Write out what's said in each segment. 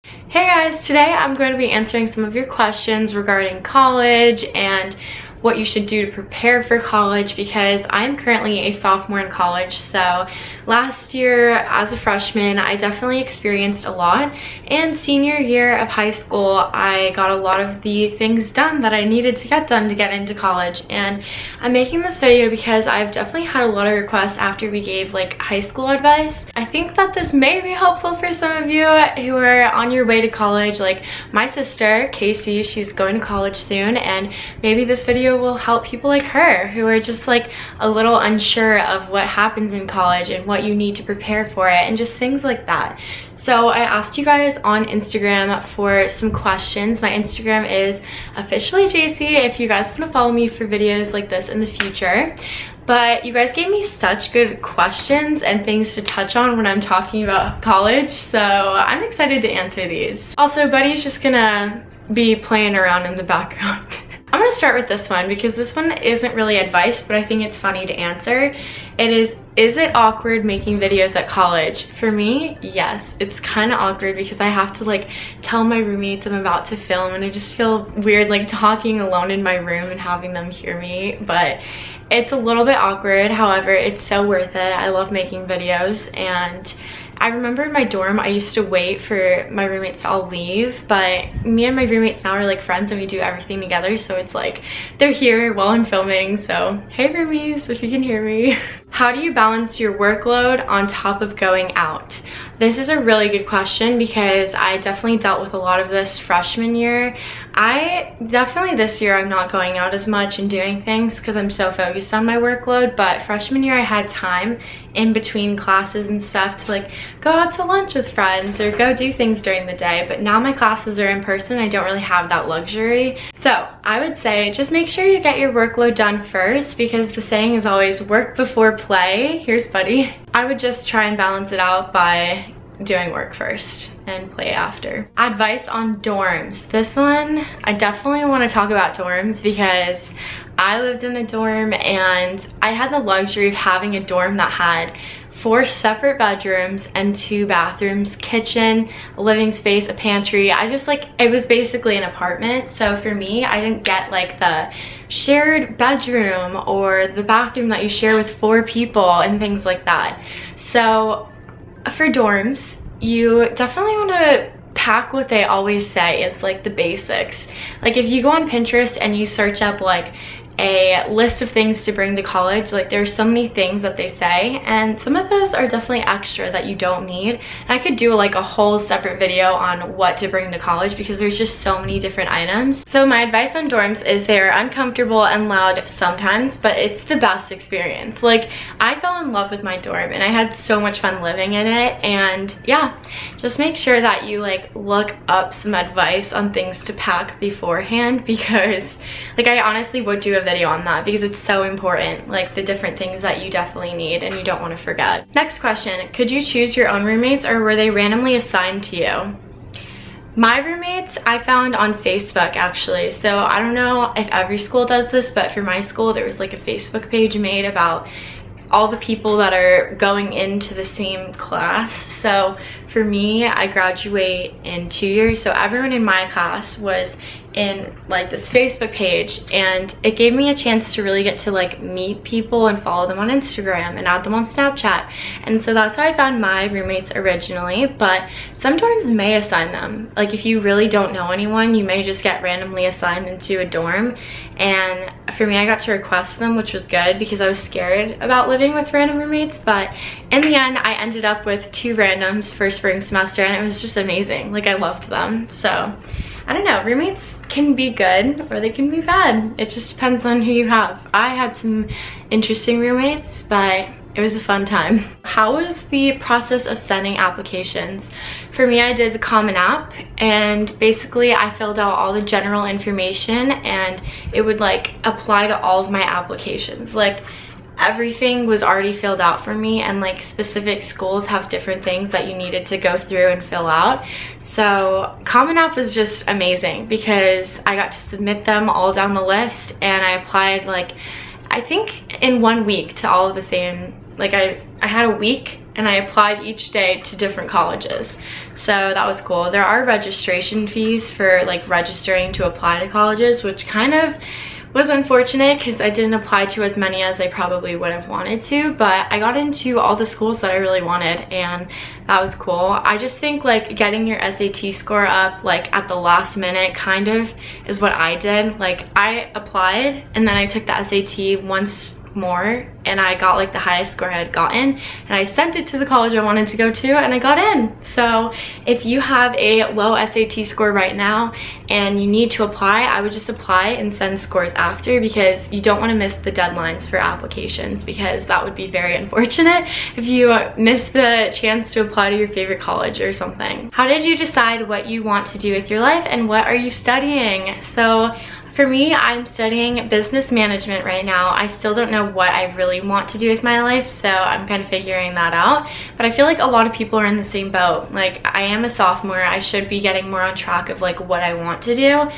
Hey guys, today I'm going to be answering some of your questions regarding college and what you should do to prepare for college, because I'm currently a sophomore in college. So last year as a freshman, I definitely experienced a lot, and senior year of high school, I got a lot of the things done that I needed to get done to get into college. And I'm making this video because I've definitely had a lot of requests after we gave like high school advice. I think that this may be helpful for some of you who are on your way to college. Like my sister Kacy, she's going to college soon, and maybe this video will help people like her who are just like a little unsure of what happens in college and what you need to prepare for it and just things like that. So I asked you guys on Instagram for some questions. My Instagram is officially Jacy if you guys want to follow me for videos like this in the future. But you guys gave me such good questions and things to touch on when I'm talking about college, so I'm excited to answer these. Also, Buddy's just gonna be playing around in the background. I'm gonna start with this one because this one isn't really advice, but I think it's funny to answer. Is it awkward making videos at college? For me, yes. It's kind of awkward because I have to like tell my roommates I'm about to film, and I just feel weird like talking alone in my room and having them hear me, but it's a little bit awkward. However, it's so worth it. I love making videos, and I remember in my dorm, I used to wait for my roommates to all leave, but me and my roommates now are like friends and we do everything together, so it's like they're here while I'm filming. So hey roomies, if you can hear me. How do you balance your workload on top of going out? This is a really good question because I definitely dealt with a lot of this freshman year. This year I'm not going out as much and doing things because I'm so focused on my workload, but freshman year I had time in between classes and stuff to like go out to lunch with friends or go do things during the day. But now my classes are in person, I don't really have that luxury. So I would say just make sure you get your workload done first, because the saying is always work before play. Here's Buddy. I would just try and balance it out by doing work first and play after. Advice on dorms. This one, I definitely want to talk about dorms because I lived in a dorm and I had the luxury of having a dorm that had 4 separate bedrooms and 2 bathrooms, kitchen, a living space, a pantry. It was basically an apartment. So for me, I didn't get like the shared bedroom or the bathroom that you share with 4 people and things like that. So for dorms, you definitely want to pack what they always say is like the basics. Like if you go on Pinterest and you search up like a list of things to bring to college, like there's so many things that they say, and some of those are definitely extra that you don't need. And I could do like a whole separate video on what to bring to college because there's just so many different items. So my advice on dorms is they're uncomfortable and loud sometimes, but it's the best experience. Like I fell in love with my dorm and I had so much fun living in it. And yeah, just make sure that you like look up some advice on things to pack beforehand, because like I honestly would do a video on that because it's so important, like the different things that you definitely need and you don't want to forget. Next question, could you choose your own roommates or were they randomly assigned to you? My roommates I found on Facebook actually. So I don't know if every school does this, but for my school there was like a Facebook page made about all the people that are going into the same class. So for me, I graduate in 2 years, so everyone in my class was in like this Facebook page, and it gave me a chance to really get to like meet people and follow them on Instagram and add them on Snapchat. And so that's how I found my roommates originally, but some dorms may assign them. Like if you really don't know anyone, you may just get randomly assigned into a dorm. And for me, I got to request them, which was good because I was scared about living with random roommates, but in the end I ended up with 2 randoms for spring semester, and it was just amazing. Like I loved them. So I don't know, roommates can be good or they can be bad. It just depends on who you have. I had some interesting roommates, but it was a fun time. How was the process of sending applications? For me, I did the Common App, and basically I filled out all the general information and it would like apply to all of my applications. Like everything was already filled out for me, and like specific schools have different things that you needed to go through and fill out. So Common App was just amazing because I got to submit them all down the list, and I applied like I think in 1 week to all of the same, like I had a week and I applied each day to different colleges. So that was cool. There are registration fees for like registering to apply to colleges, which kind of was unfortunate because I didn't apply to as many as I probably would have wanted to, but I got into all the schools that I really wanted, and that was cool. I just think like getting your SAT score up like at the last minute kind of is what I did. Like I applied and then I took the SAT once more and I got like the highest score I had gotten, and I sent it to the college I wanted to go to and I got in. So if you have a low SAT score right now and you need to apply, I would just apply and send scores after, because you don't want to miss the deadlines for applications, because that would be very unfortunate if you miss the chance to apply to your favorite college or something. How did you decide what you want to do with your life, and what are you studying? So for me, I'm studying business management right now. I still don't know what I really want to do with my life, so I'm kind of figuring that out. But I feel like a lot of people are in the same boat. Like, I am a sophomore. I should be getting more on track of like what I want to do.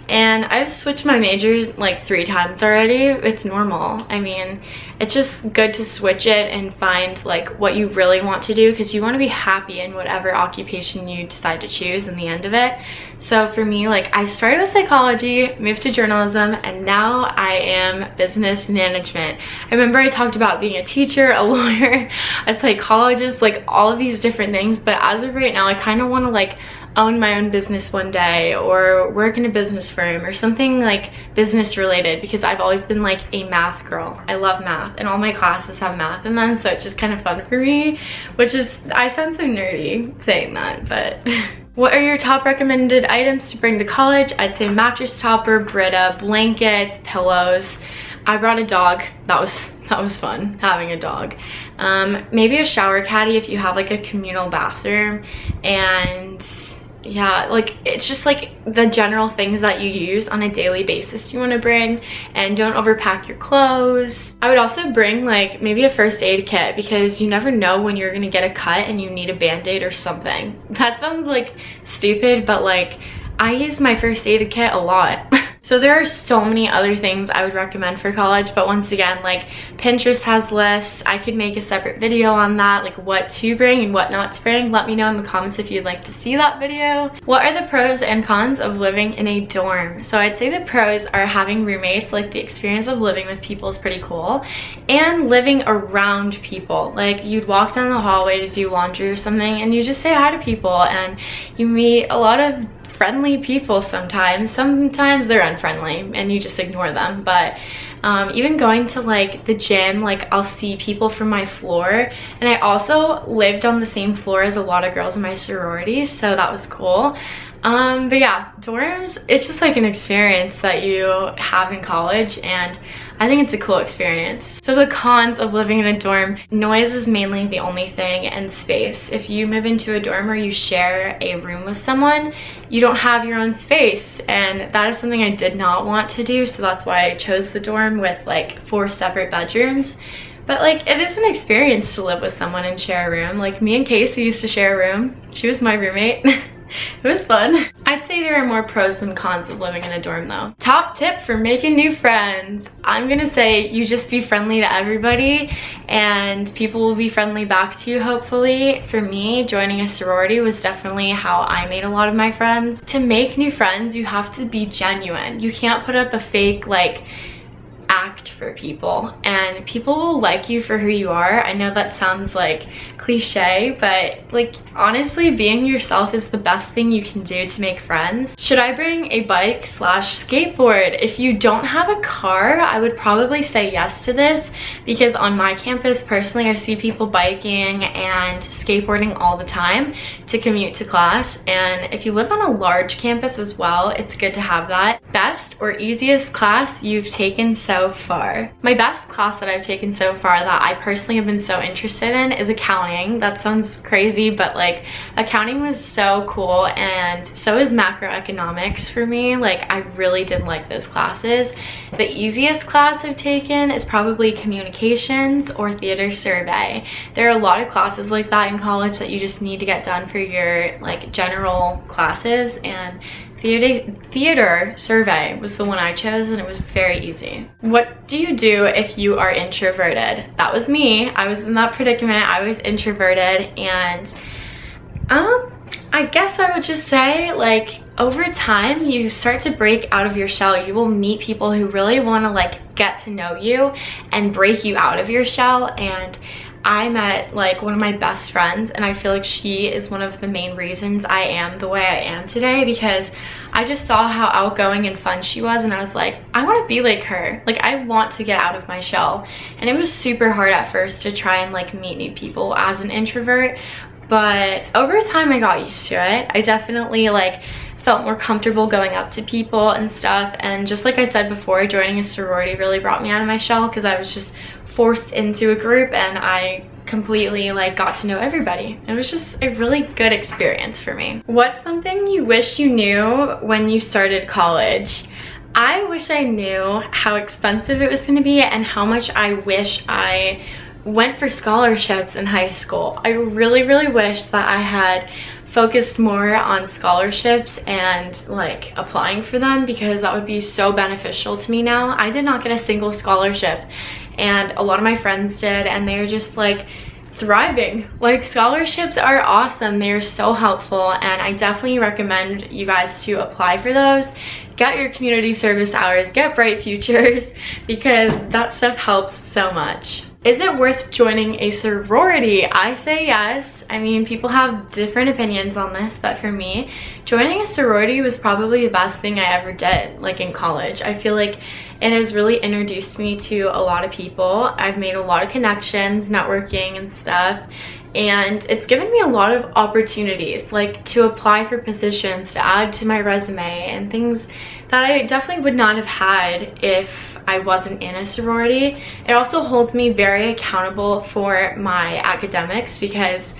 And I've switched my majors like 3 times already. It's normal. I mean, it's just good to switch it and find like what you really want to do, because you want to be happy in whatever occupation you decide to choose in the end of it. So for me, like I started with psychology, moved to journalism, and now I am business management. I remember I talked about being a teacher, a lawyer, a psychologist, like all of these different things, but as of right now, I kind of want to like own my own business one day, or work in a business firm or something like business related, because I've always been like a math girl. I love math and all my classes have math in them, so it's just kind of fun for me, which is, I sound so nerdy saying that, but what are your top recommended items to bring to college? I'd say mattress topper, Brita, blankets, pillows. I brought a dog. That was fun, having a dog. Maybe a shower caddy if you have like a communal bathroom, and yeah, like it's just like the general things that you use on a daily basis you want to bring, and don't overpack your clothes. I would also bring like maybe a first aid kit, because you never know when you're gonna get a cut and you need a band-aid or something. That sounds like stupid, but like I use my first aid kit a lot. So there are so many other things I would recommend for college, but once again, like Pinterest has lists. I could make a separate video on that, like what to bring and what not to bring. Let me know in the comments if you'd like to see that video. What are the pros and cons of living in a dorm? So I'd say the pros are having roommates. Like the experience of living with people is pretty cool, and living around people. Like you'd walk down the hallway to do laundry or something and you just say hi to people, and you meet a lot of friendly people sometimes. Sometimes they're unfriendly and you just ignore them, but even going to like the gym, like I'll see people from my floor, and I also lived on the same floor as a lot of girls in my sorority, so that was cool. But yeah, dorms, it's just like an experience that you have in college, and I think it's a cool experience. So the cons of living in a dorm: noise is mainly the only thing, and space. If you move into a dorm or you share a room with someone, you don't have your own space, and that is something I did not want to do, so that's why I chose the dorm with like 4 separate bedrooms. But like it is an experience to live with someone and share a room. Like me and Kacy used to share a room. She was my roommate. It was fun. I'd say there are more pros than cons of living in a dorm though. Top tip for making new friends: I'm gonna say you just be friendly to everybody and people will be friendly back to you, hopefully. For me, joining a sorority was definitely how I made a lot of my friends. To make new friends, you have to be genuine. You can't put up a fake like act for people, and people will like you for who you are. I know that sounds like cliche, but like honestly, being yourself is the best thing you can do to make friends. Should I bring a bike / skateboard? If you don't have a car, I would probably say yes to this, because on my campus personally, I see people biking and skateboarding all the time to commute to class, and if you live on a large campus as well, it's good to have that. Best or easiest class you've taken so far? My best class that I've taken so far that I personally have been so interested in is accounting. That sounds crazy, but like accounting was so cool, and so is macroeconomics for me. Like I really did like those classes. The easiest class I've taken is probably communications or theater survey. There are a lot of classes like that in college that you just need to get done for your like general classes, and theater survey was the one I chose, and it was very easy. What do you do if you are introverted? That was me. I was in that predicament. I was introverted, and I guess I would just say, like, over time you start to break out of your shell. You will meet people who really want to like get to know you and break you out of your shell. And I met like one of my best friends, and I feel like she is one of the main reasons I am the way I am today, because I just saw how outgoing and fun she was, and I was like, I want to be like her. Like, I want to get out of my shell. And it was super hard at first to try and like meet new people as an introvert, but over time I got used to it. I definitely like felt more comfortable going up to people and stuff, and just like I said before, joining a sorority really brought me out of my shell, because I was just forced into a group and I completely like got to know everybody. It was just a really good experience for me. What's something you wish you knew when you started college? I wish I knew how expensive it was going to be and how much I wish I went for scholarships in high school. I really wish that I had focused more on scholarships and like applying for them, because that would be so beneficial to me now. I did not get a single scholarship, and a lot of my friends did, and they're just like thriving. Like, scholarships are awesome. They're so helpful, and I definitely recommend you guys to apply for those. Get your community service hours, get bright futures, because that stuff helps so much. Is it worth joining a sorority? I say yes. I mean, people have different opinions on this, but for me, joining a sorority was probably the best thing I ever did, like in college. I feel like it has really introduced me to a lot of people. I've made a lot of connections, networking and stuff, and it's given me a lot of opportunities, like to apply for positions, to add to my resume, and things that I definitely would not have had if I wasn't in a sorority. It also holds me very accountable for my academics, because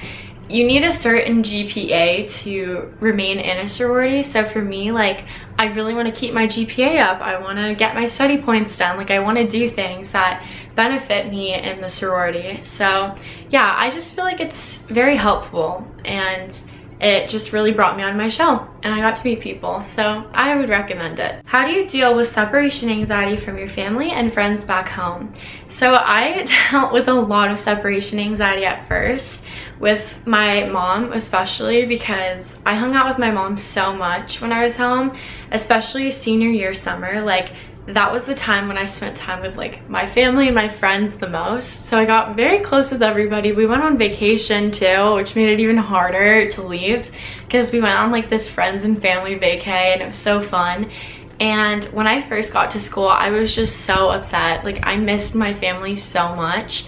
you need a certain GPA to remain in a sorority. So for me, like, I really want to keep my GPA up. I want to get my study points done. Like, I want to do things that benefit me in the sorority. So yeah, I just feel like it's very helpful, and it just really brought me out of my shell, and I got to meet people, so I would recommend it. How do you deal with separation anxiety from your family and friends back home? So I dealt with a lot of separation anxiety at first, with my mom especially, because I hung out with my mom so much when I was home, especially senior year summer. Like, that was the time when I spent time with like my family and my friends the most. So I got very close with everybody. We went on vacation too, which made it even harder to leave, because we went on like this friends and family vacay, and it was so fun. And when I first got to school, I was just so upset. Like, I missed my family so much.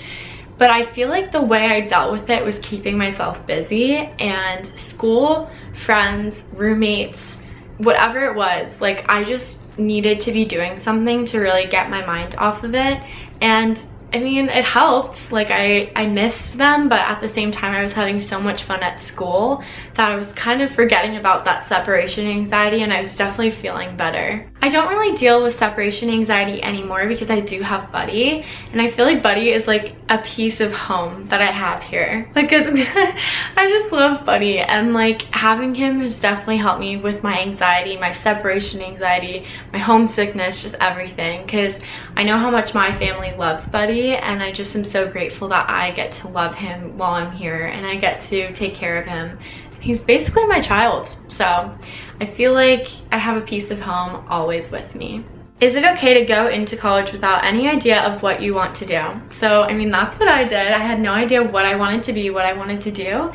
But I feel like the way I dealt with it was keeping myself busy, and school, friends, roommates, whatever it was, like, I just needed to be doing something to really get my mind off of it. And I mean, it helped. Like, I missed them, but at the same time I was having so much fun at school that I was kind of forgetting about that separation anxiety, and I was definitely feeling better. I don't really deal with separation anxiety anymore, because I do have Buddy, and I feel like Buddy is like a piece of home that I have here. Like, I just love Buddy, and like having him has definitely helped me with my anxiety, my separation anxiety, my homesickness, just everything, because I know how much my family loves Buddy, and I just am so grateful that I get to love him while I'm here, and I get to take care of him. He's basically my child, so I feel like I have a piece of home always with me. Is it okay to go into college without any idea of what you want to do? So, I mean, that's what I did. I had no idea what I wanted to be, what I wanted to do,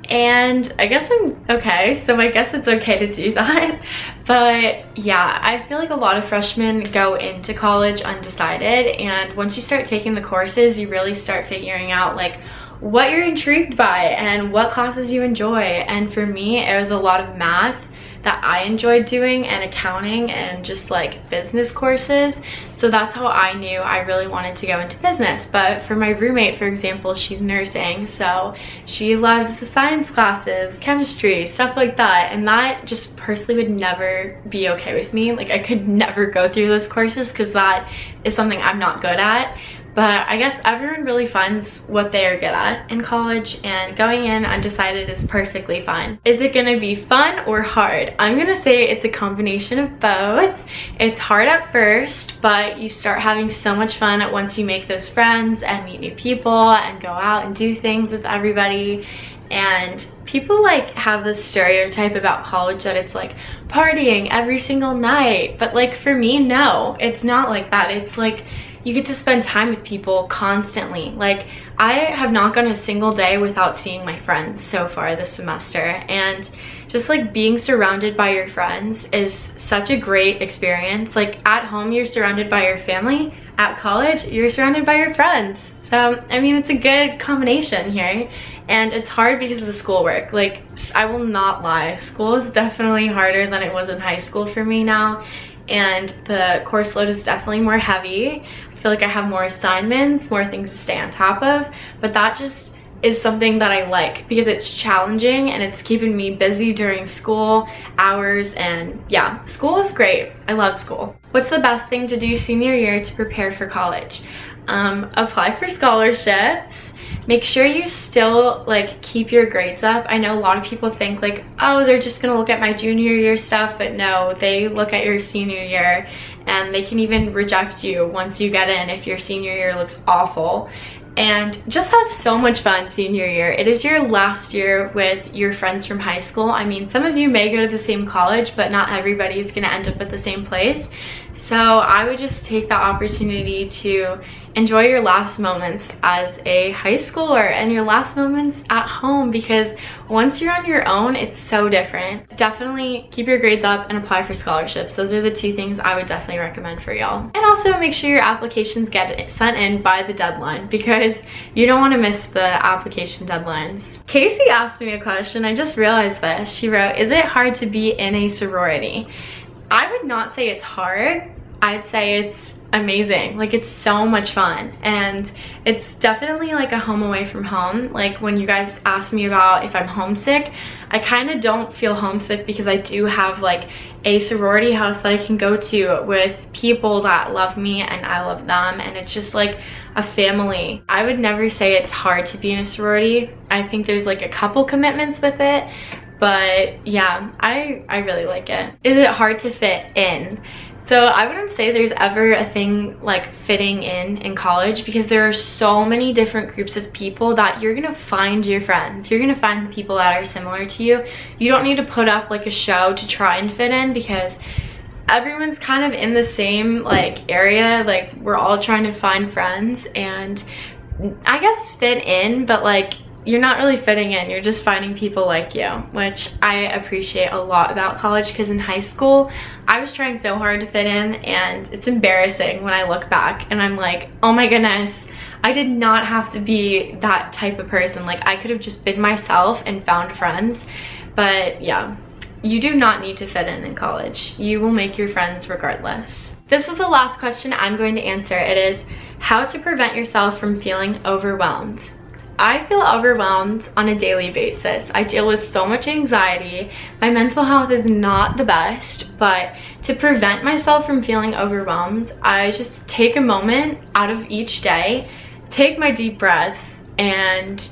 and I guess I'm okay, so I guess it's okay to do that. But yeah, I feel like a lot of freshmen go into college undecided, and once you start taking the courses, you really start figuring out like what you're intrigued by and what classes you enjoy. And for me, it was a lot of math that I enjoyed doing, and accounting, and just like business courses. So that's how I knew I really wanted to go into business. But for my roommate, for example, she's nursing, so she loves the science classes, chemistry, stuff like that, and that just personally would never be okay with me. Like, I could never go through those courses, because that is something I'm not good at. but I guess everyone really finds what they are good at in college, and going in undecided is perfectly fine. Is it gonna be fun or hard? I'm gonna say it's a combination of both. It's hard at first, but you start having so much fun once you make those friends and meet new people and go out and do things with everybody. And people like have this stereotype about college that it's like partying every single night, but like for me, no, it's not like that. It's like you get to spend time with people constantly. Like I have not gone a single day without seeing my friends so far this semester, and just like being surrounded by your friends is such a great experience. Like at home you're surrounded by your family, at college you're surrounded by your friends. So I mean, it's a good combination here, and it's hard because of the schoolwork. Like I will not lie, school is definitely harder than it was in high school for me now, and the course load is definitely more heavy. I feel like I have more assignments, more things to stay on top of, but that just is something that I like because it's challenging and it's keeping me busy during school hours. And yeah, school is great. I love school. What's the best thing to do senior year to prepare for college? Apply for scholarships. Make sure you still like keep your grades up. I know a lot of people think like, oh, they're just gonna look at my junior year stuff, but no, they look at your senior year, and they can even reject you once you get in if your senior year looks awful. And just have so much fun senior year. It is your last year with your friends from high school. I mean, some of you may go to the same college, but not everybody is gonna end up at the same place. So I would just take the opportunity to enjoy your last moments as a high schooler and your last moments at home, because once you're on your own, it's so different. Definitely keep your grades up and apply for scholarships. Those are the two things I would definitely recommend for y'all. And also make sure your applications get sent in by the deadline, because you don't want to miss the application deadlines. Kacy asked me a question. I just realized this. She wrote, is it hard to be in a sorority? I would not say it's hard. I'd say it's amazing. Like it's so much fun, and it's definitely like a home away from home. Like when you guys ask me about if I'm homesick, I kind of don't feel homesick because I do have like a sorority house that I can go to with people that love me and I love them, and it's just like a family. I would never say it's hard to be in a sorority. I think there's like a couple commitments with it, but yeah, I really like it. Is it hard to fit in? So I wouldn't say there's ever a thing like fitting in college, because there are so many different groups of people that you're gonna find your friends. You're gonna find the people that are similar to you. You don't need to put up like a show to try and fit in, because everyone's kind of in the same like area. Like we're all trying to find friends and I guess fit in, but like you're not really fitting in, you're just finding people like you, which I appreciate a lot about college, because in high school I was trying so hard to fit in, and it's embarrassing when I look back and I'm like, oh my goodness, I did not have to be that type of person. Like I could have just been myself and found friends. But yeah, you do not need to fit in college. You will make your friends regardless. This is the last question I'm going to answer. It is how to prevent yourself from feeling overwhelmed. I feel overwhelmed on a daily basis. I deal with so much anxiety. My mental health is not the best, but to prevent myself from feeling overwhelmed, I just take a moment out of each day, take my deep breaths, and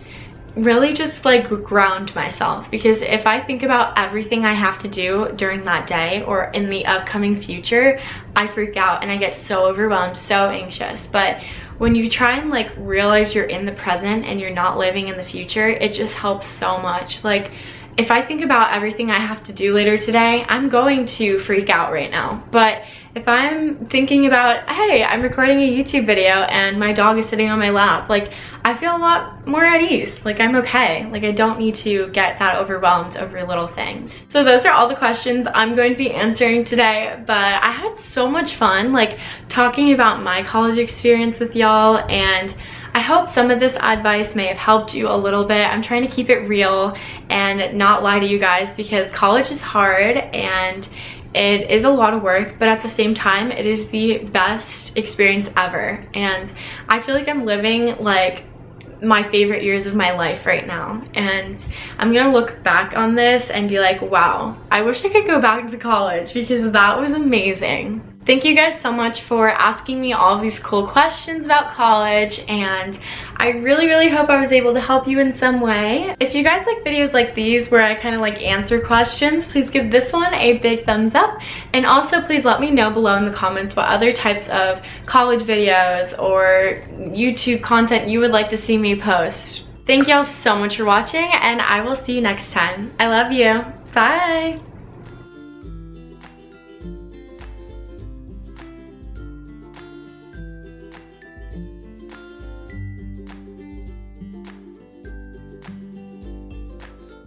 really just like ground myself. Because if I think about everything I have to do during that day or in the upcoming future, I freak out and I get so overwhelmed, so anxious. But when you try and like realize you're in the present and you're not living in the future, it just helps so much. Like if I think about everything I have to do later today, I'm going to freak out right now. But if I'm thinking about, hey, I'm recording a YouTube video and my dog is sitting on my lap, like I feel a lot more at ease. Like I'm okay. Like I don't need to get that overwhelmed over little things. So those are all the questions I'm going to be answering today, but I had so much fun like talking about my college experience with y'all, and I hope some of this advice may have helped you a little bit. I'm trying to keep it real and not lie to you guys, because college is hard and it is a lot of work, but at the same time, it is the best experience ever. And I feel like I'm living like my favorite years of my life right now. And I'm gonna look back on this and be like, wow, I wish I could go back to college, because that was amazing. Thank you guys so much for asking me all of these cool questions about college, and I really hope I was able to help you in some way. If you guys like videos like these where I kind of like answer questions, please give this one a big thumbs up, and also please let me know below in the comments what other types of college videos or YouTube content you would like to see me post. Thank y'all so much for watching, and I will see you next time. I love you. Bye!